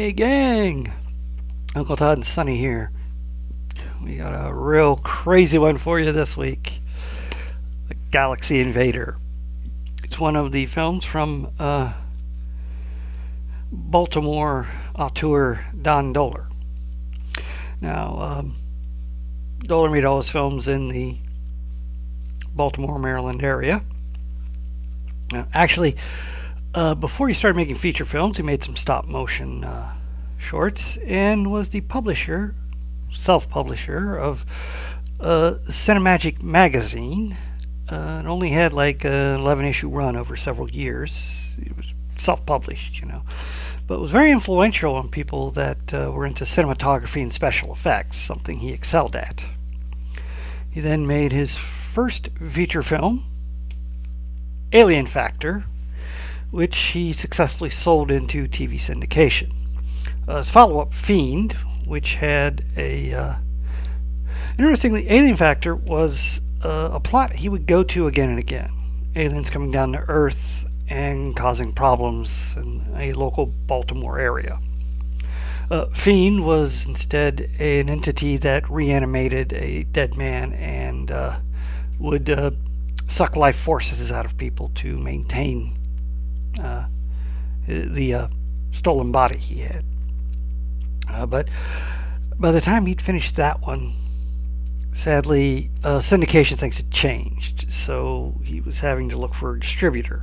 Hey gang! Uncle Todd and Sonny here. We got a real crazy one for you this week. The Galaxy Invader. It's one of the films from Baltimore auteur Dohler. Now, Dohler made all his films in the Baltimore, Maryland area. Actually, before he started making feature films, he made some stop motion shorts and was the self-publisher of Cinemagic magazine. It only had like an 11-issue run over several years. It was self-published, but it was very influential on people that were into cinematography and special effects, something he excelled at. He then made his first feature film, Alien Factor, which he successfully sold into TV syndication. His follow-up, Fiend, which had interestingly, Alien Factor was a plot he would go to again and again. Aliens coming down to Earth and causing problems in a local Baltimore area. Fiend was instead an entity that reanimated a dead man and would suck life forces out of people to maintain the stolen body he had. But by the time he'd finished that one, sadly, syndication things had changed, so he was having to look for a distributor,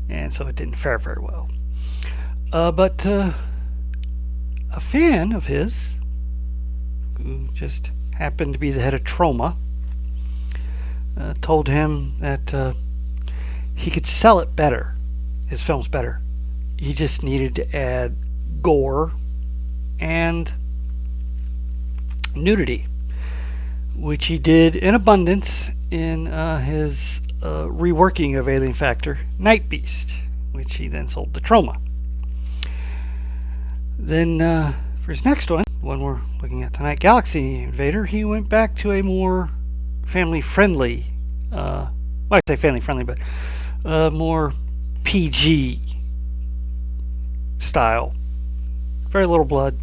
and so it didn't fare very well. But a fan of his, who just happened to be the head of Trauma, told him that he could sell it better, his films better. He just needed to add gore and nudity, which he did in abundance in his reworking of Alien Factor, Night Beast, which he then sold to Trauma. Then for his next one we're looking at tonight, Galaxy Invader, he went back to a more family-friendly, I say family-friendly, but more PG style. Very little blood,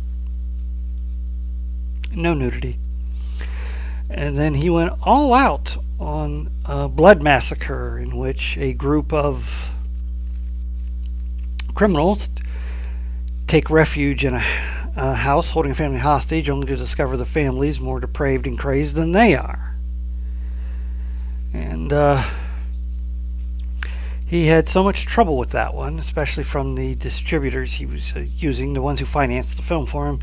no nudity. And then he went all out on a blood massacre in which a group of criminals take refuge in a house holding a family hostage, only to discover the family's more depraved and crazed than they are. And he had so much trouble with that one, especially from the distributors he was using, the ones who financed the film for him,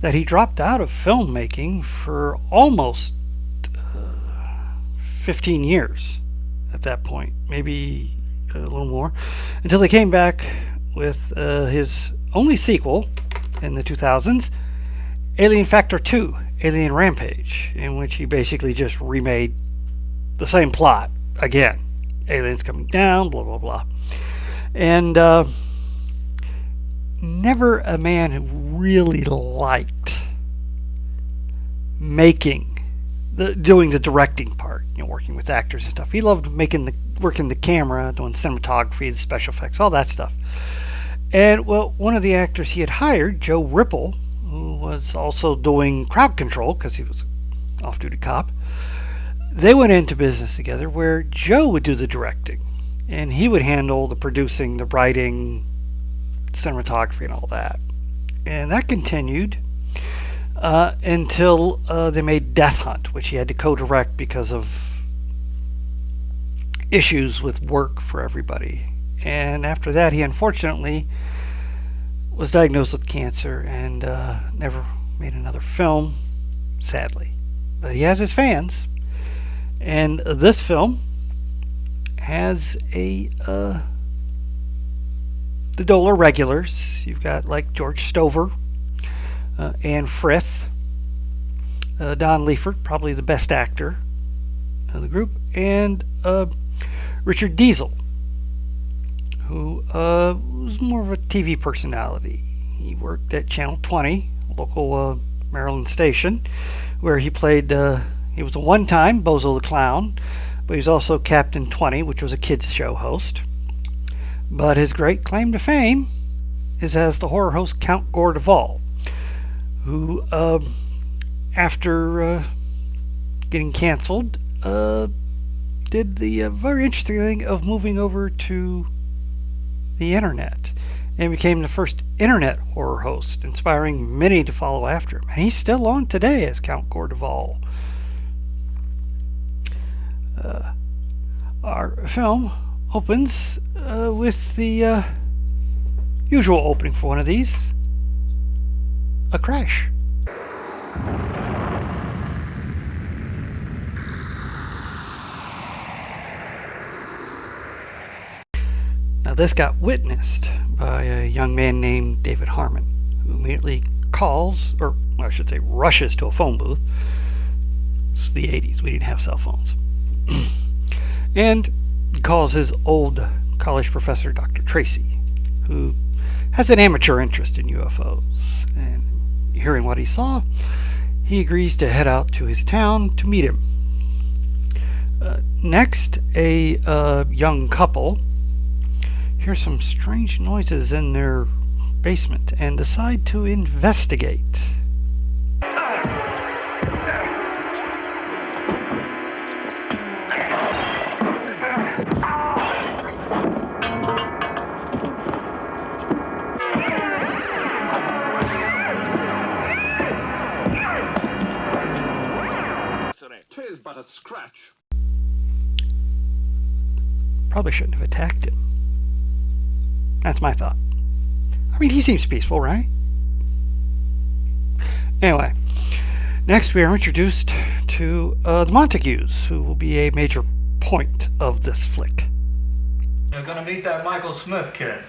that he dropped out of filmmaking for almost 15 years at that point, maybe a little more, until they came back with his only sequel in the 2000s, Alien Factor 2, Alien Rampage, in which he basically just remade the same plot again. Aliens coming down, blah, blah, blah. And never a man who really liked doing the directing part, working with actors and stuff. He loved working the camera, doing cinematography, the special effects, all that stuff. And, well, one of the actors he had hired, Joe Ripple, who was also doing crowd control because he was an off-duty cop, they went into business together where Joe would do the directing and he would handle the producing, the writing, cinematography, and all that. And that continued until they made Death Hunt, which he had to co-direct because of issues with work for everybody. And after that, he unfortunately was diagnosed with cancer and never made another film, sadly. But he has his fans. And this film has the Dohler regulars. You've got like George Stover, Anne Frith, Don Leifert, probably the best actor of the group, and Richard Diesel, who was more of a TV personality. He worked at Channel 20, a local Maryland station, where he played... he was a one-time Bozo the Clown, but he was also Captain 20, which was a kids show host. But his great claim to fame is as the horror host Count Gordeval, who, after getting canceled, did the very interesting thing of moving over to the internet and became the first internet horror host, inspiring many to follow after him. And he's still on today as Count Gordeval. Our film opens with the usual opening for one of these, a crash. Now this got witnessed by a young man named David Harmon, who immediately calls, or well, I should say rushes to a phone booth. It's the 80s, we didn't have cell phones. And calls his old college professor, Dr. Tracy, who has an amateur interest in UFOs. And hearing what he saw, he agrees to head out to his town to meet him. Next, a young couple hear some strange noises in their basement and decide to investigate. Tis but a scratch. Probably shouldn't have attacked him. That's my thought. I mean, he seems peaceful, right? Anyway, next we are introduced to the Montagues, who will be a major point of this flick. You're gonna meet that Michael Smith kid.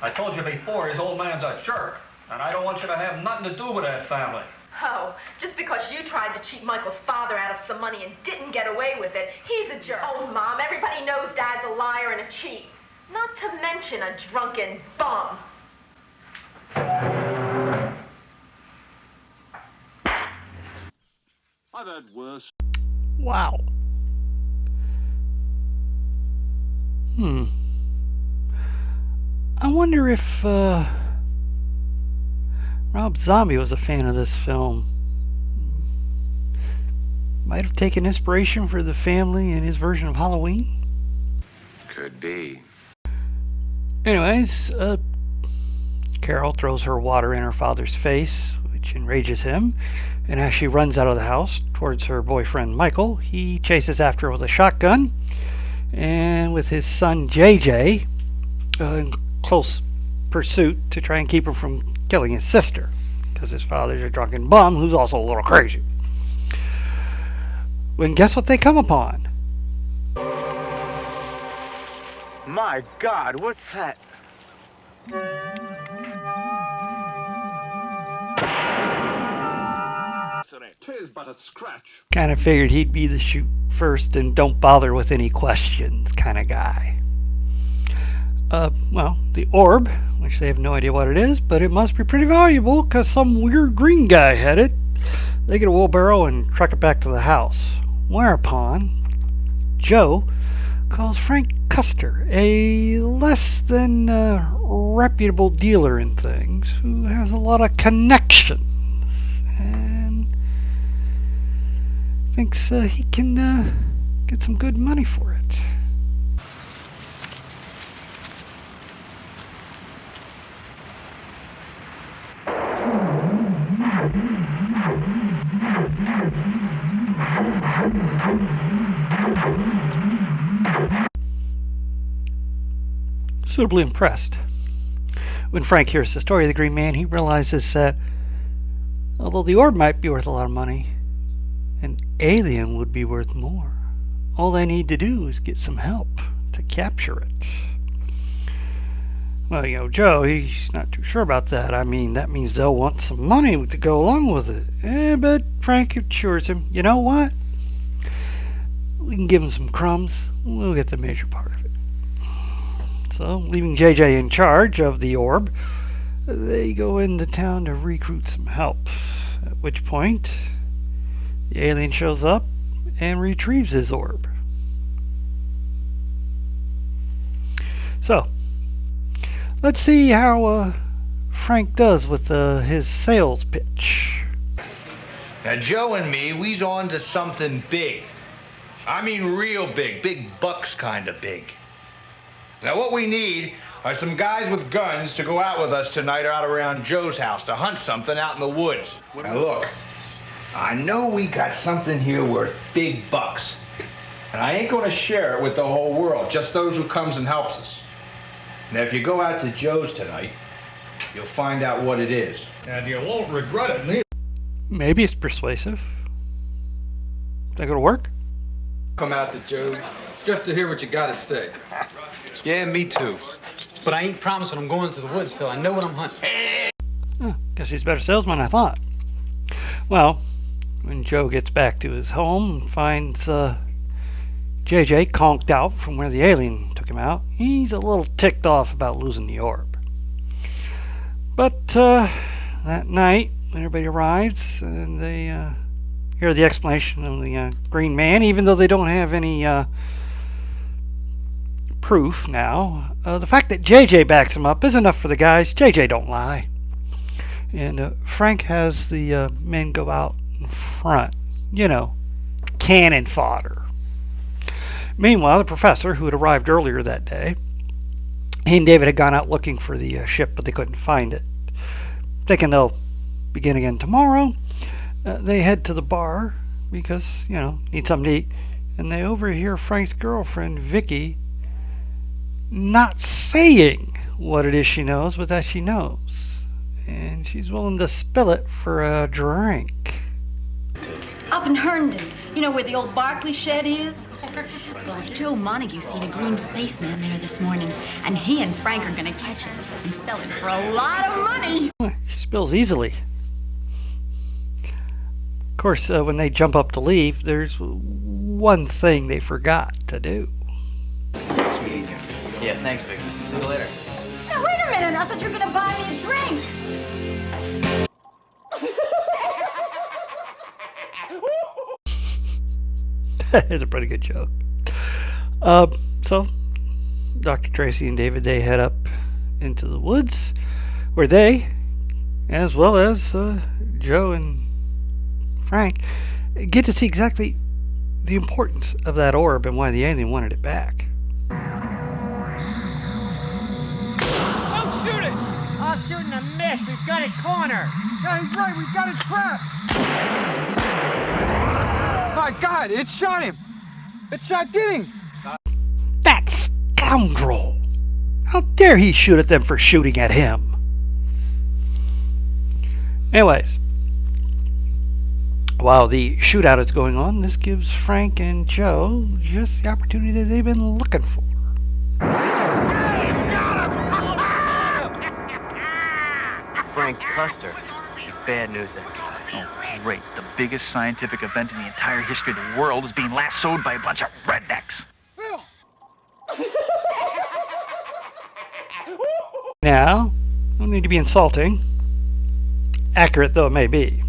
I told you before, his old man's a jerk, and I don't want you to have nothing to do with that family. Oh, just because you tried to cheat Michael's father out of some money and didn't get away with it, he's a jerk. Oh, Mom, everybody knows Dad's a liar and a cheat. Not to mention a drunken bum. I've had worse. Wow. I wonder if Rob Zombie was a fan of this film. Might have taken inspiration for the family in his version of Halloween. Could be. Anyways, Carol throws her water in her father's face, which enrages him, and as she runs out of the house towards her boyfriend Michael, he chases after her with a shotgun, and with his son JJ in close pursuit to try and keep her from killing his sister, because his father's a drunken bum who's also a little crazy. When guess what they come upon? My God, what's that? Tis but a scratch. Kind of figured he'd be the shoot first and don't bother with any questions kind of guy. Well, the orb, which they have no idea what it is, but it must be pretty valuable because some weird green guy had it. They get a wheelbarrow and truck it back to the house. Whereupon, Joe calls Frank Custer, a less than reputable dealer in things, who has a lot of connections, and thinks he can get some good money for it. Suitably impressed. When Frank hears the story of the Green Man, he realizes that although the orb might be worth a lot of money, an alien would be worth more. All they need to do is get some help to capture it. Well, Joe, he's not too sure about that. I mean, that means they'll want some money to go along with it. But Frank assures him, you know what? We can give him some crumbs. We'll get the major part of it. So, leaving JJ in charge of the orb, they go into town to recruit some help. At which point, the alien shows up and retrieves his orb. So, let's see how Frank does with his sales pitch. Now, Joe and me, we's on to something big. I mean real big, big bucks kind of big. Now, what we need are some guys with guns to go out with us tonight or out around Joe's house to hunt something out in the woods. Now, look, I know we got something here worth big bucks. And I ain't gonna share it with the whole world, just those who comes and helps us. Now, if you go out to Joe's tonight, you'll find out what it is. And you won't regret it neither. Maybe it's persuasive. Think it'll work? Come out to Joe's just to hear what you gotta say. Yeah, me too. But I ain't promising I'm going to the woods till I know what I'm hunting. Guess he's a better salesman than I thought. Well, when Joe gets back to his home and finds JJ conked out from where the alien took him out, he's a little ticked off about losing the orb. But that night, when everybody arrives and they hear the explanation of the Green Man, even though they don't have any proof now, the fact that JJ backs him up is enough for the guys. JJ don't lie. And Frank has the men go out in front. You know, cannon fodder. Meanwhile, the professor, who had arrived earlier that day, he and David had gone out looking for the ship, but they couldn't find it. Thinking they'll begin again tomorrow, they head to the bar because, you know, need something to eat. And they overhear Frank's girlfriend, Vicky, not saying what it is she knows, but that she knows. And she's willing to spill it for a drink. Up in Herndon, you know where the old Barclay shed is? Well, Joe Montague seen a green spaceman there this morning, and he and Frank are gonna catch it and sell it for a lot of money. She spills easily. Of course, when they jump up to leave, there's one thing they forgot to do. Nice meeting you. Yeah, thanks, Vic. See you later. Now, wait a minute, I thought you were gonna buy me a drink. It's a pretty good joke. So, Dr. Tracy and David, they head up into the woods where they, as well as Joe and Frank, get to see exactly the importance of that orb and why the alien wanted it back. Don't shoot it! I'm shooting a miss. We've got it cornered. Yeah, he's right. We've got it trapped. My God, it shot him. It shot Giddings. That scoundrel! How dare he shoot at them for shooting at him? Anyways, while the shootout is going on, this gives Frank and Joe just the opportunity that they've been looking for. Frank Custer. It's bad news, that guy. Oh, great. The biggest scientific event in the entire history of the world is being lassoed by a bunch of rednecks. Now, no need to be insulting, accurate though it may be.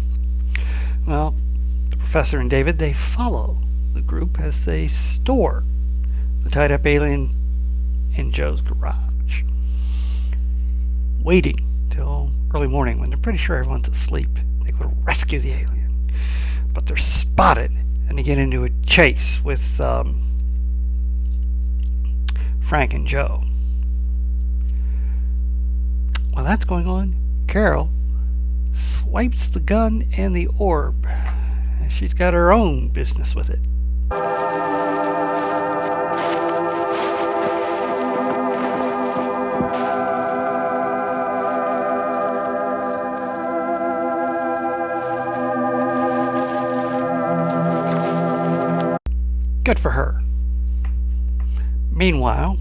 Well, the professor and David, they follow the group as they store the tied-up alien in Joe's garage, waiting till early morning when they're pretty sure everyone's asleep. They go to rescue the alien, but they're spotted and they get into a chase with Frank and Joe. While that's going on, Carol swipes the gun and the orb. She's got her own business with it. Good for her. Meanwhile,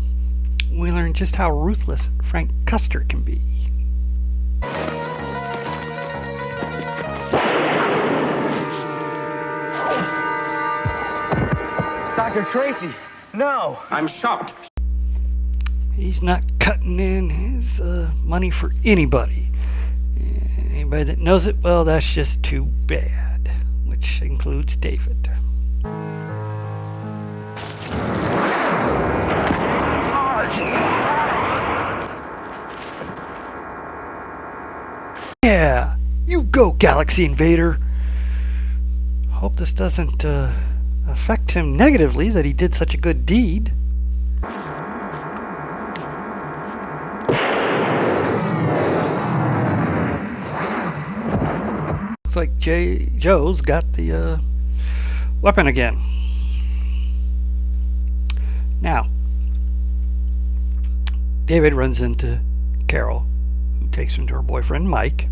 we learn just how ruthless Frank Custer can be. Dr. Tracy, no. I'm shocked. He's not cutting in his money for anybody. Anybody that knows it, well, that's just too bad, which includes David. Go, Galaxy Invader! Hope this doesn't affect him negatively that he did such a good deed. Looks like Joe's got the weapon again. Now, David runs into Carol, who takes him to her boyfriend Mike,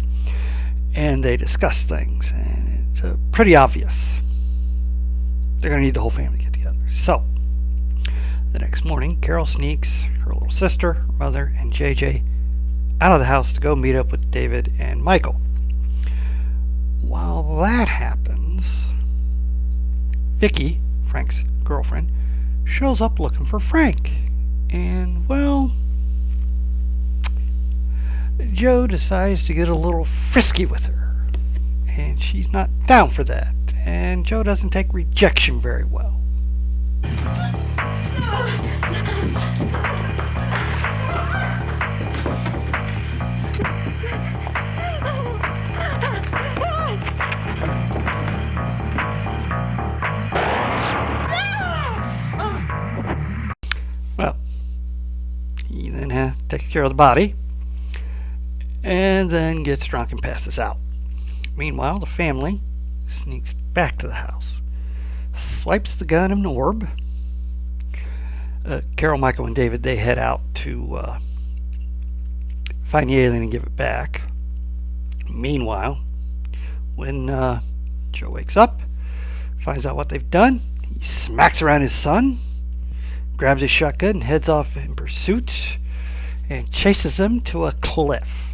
and they discuss things, and it's pretty obvious they're going to need the whole family to get together. So, the next morning, Carol sneaks her little sister, her mother, and JJ out of the house to go meet up with David and Michael. While that happens, Vicky, Frank's girlfriend, shows up looking for Frank. And, well, Joe decides to get a little frisky with her. And she's not down for that. And Joe doesn't take rejection very well. Well, he then takes care of the body and then gets drunk and passes out. Meanwhile, the family sneaks back to the house, swipes the gun of an orb. Carol, Michael, and David, they head out to find the alien and give it back. Meanwhile, when Joe wakes up, finds out what they've done, he smacks around his son, grabs his shotgun, and heads off in pursuit, and chases them to a cliff.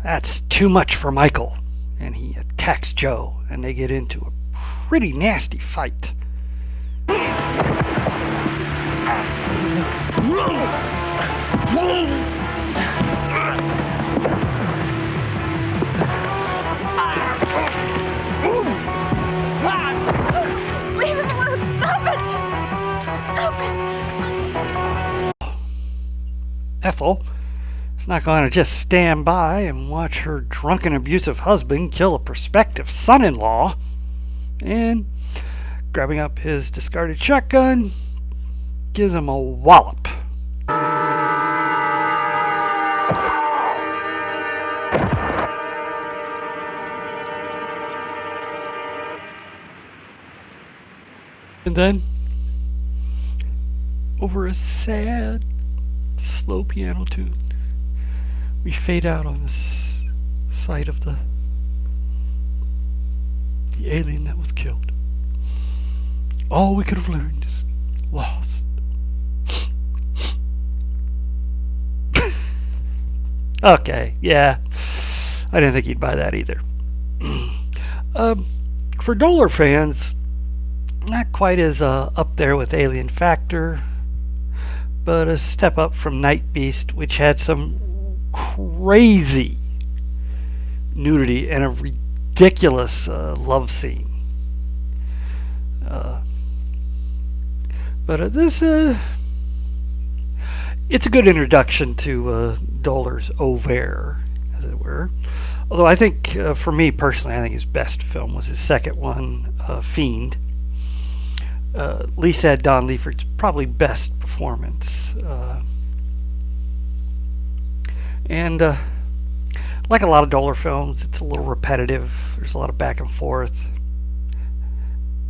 That's too much for Michael, and he attacks Joe, and they get into a pretty nasty fight. Leave him alone! Stop it! Stop it! Ethel is not going to just stand by and watch her drunken, abusive husband kill a prospective son-in-law. And grabbing up his discarded shotgun, gives him a wallop. And then, over a sad, slow piano tune, we fade out on this sight of the alien that was killed. All we could have learned is lost. Okay, yeah. I didn't think he'd buy that either. For Dohler fans, not quite as up there with Alien Factor, but a step up from Night Beast, which had some crazy nudity and a ridiculous love scene. But this, it's a good introduction to Dohler's aueter, as it were. Although I think, for me personally, I think his best film was his second one, Fiend. Lisa had Don Leiferd's probably best performance. And like a lot of Dohler films, it's a little repetitive. There's a lot of back and forth.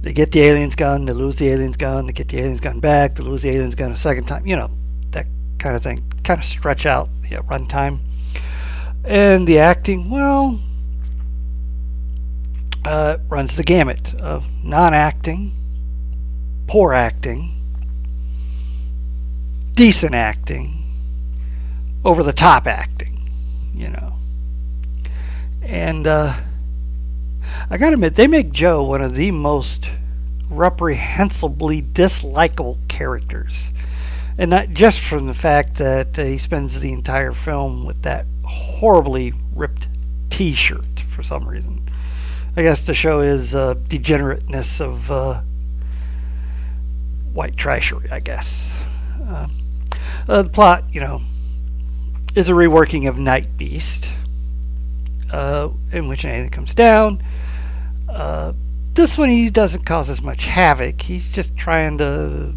They get the alien's gun, they lose the alien's gun, they get the alien's gun back, they lose the alien's gun a second time. You know, that kind of thing. Kind of stretch out the runtime. And the acting, well, runs the gamut of non-acting, poor acting, decent acting, over-the-top acting, you know. And I gotta admit, they make Joe one of the most reprehensibly dislikable characters. And not just from the fact that he spends the entire film with that horribly ripped T-shirt for some reason. I guess the show is degenerateness of white trashery, I guess. The plot, is a reworking of Night Beast, in which anything comes down. This one, he doesn't cause as much havoc. He's just trying to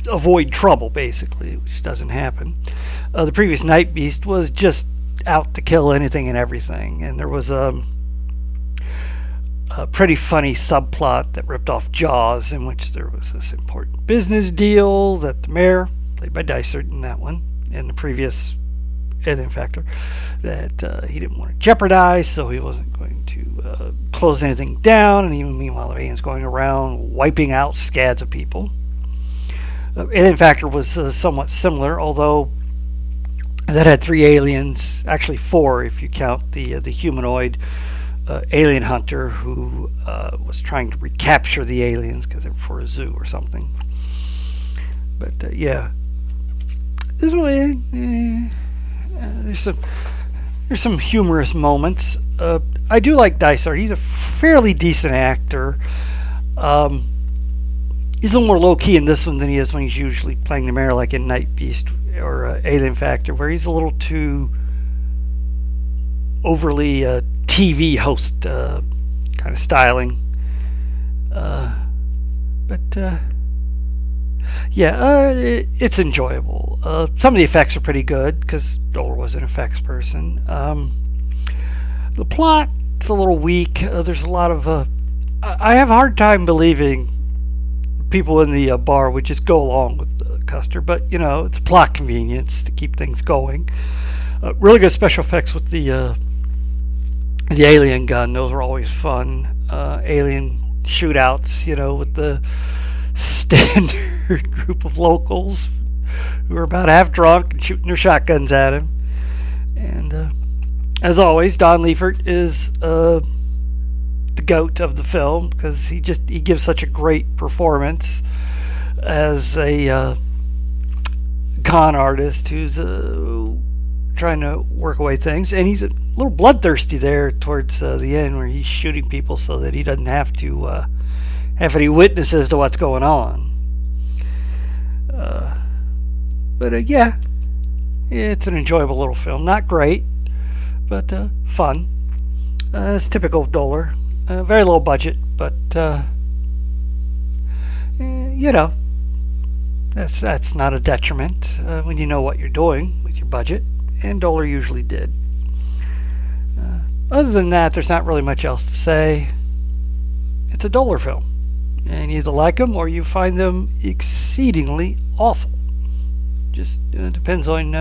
avoid trouble, basically, which doesn't happen. The previous Night Beast was just out to kill anything and everything, and there was a pretty funny subplot that ripped off Jaws, in which there was this important business deal that the mayor, played by Dysart in that one, and the previous Alien Factor, that he didn't want to jeopardize, so he wasn't going to close anything down, and even meanwhile the aliens going around wiping out scads of people. Alien Factor was somewhat similar, although that had 3 aliens, actually 4 if you count the humanoid alien hunter who was trying to recapture the aliens because they were for a zoo or something. But yeah, this one, there's some humorous moments. I do like Dysart. He's a fairly decent actor. He's a little more low-key in this one than he is when he's usually playing the mayor, like in Night Beast or Alien Factor, where he's a little too overly TV host kind of styling. It's enjoyable. Some of the effects are pretty good because Dohler was an effects person. The plot's a little weak. There's a lot of... I have a hard time believing people in the bar would just go along with Custer, but it's plot convenience to keep things going. Really good special effects with the alien gun. Those were always fun. Alien shootouts, with the standard group of locals who are about half drunk and shooting their shotguns at him. And as always, Don Liefert is the goat of the film because he gives such a great performance as a con artist who's trying to work away things, and he's a little bloodthirsty there towards the end where he's shooting people so that he doesn't have to have any witnesses to what's going on. Yeah, it's an enjoyable little film. Not great, but fun. It's typical of Dohler. Very low budget, but that's not a detriment when you know what you're doing with your budget, and Dohler usually did. Other than that, there's not really much else to say. It's a Dohler film, and you either like them or you find them exceedingly awful. Just depends on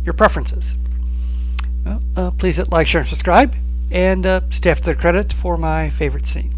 your preferences. Well, please hit like, share, and subscribe, and stay after the credits for my favorite scene.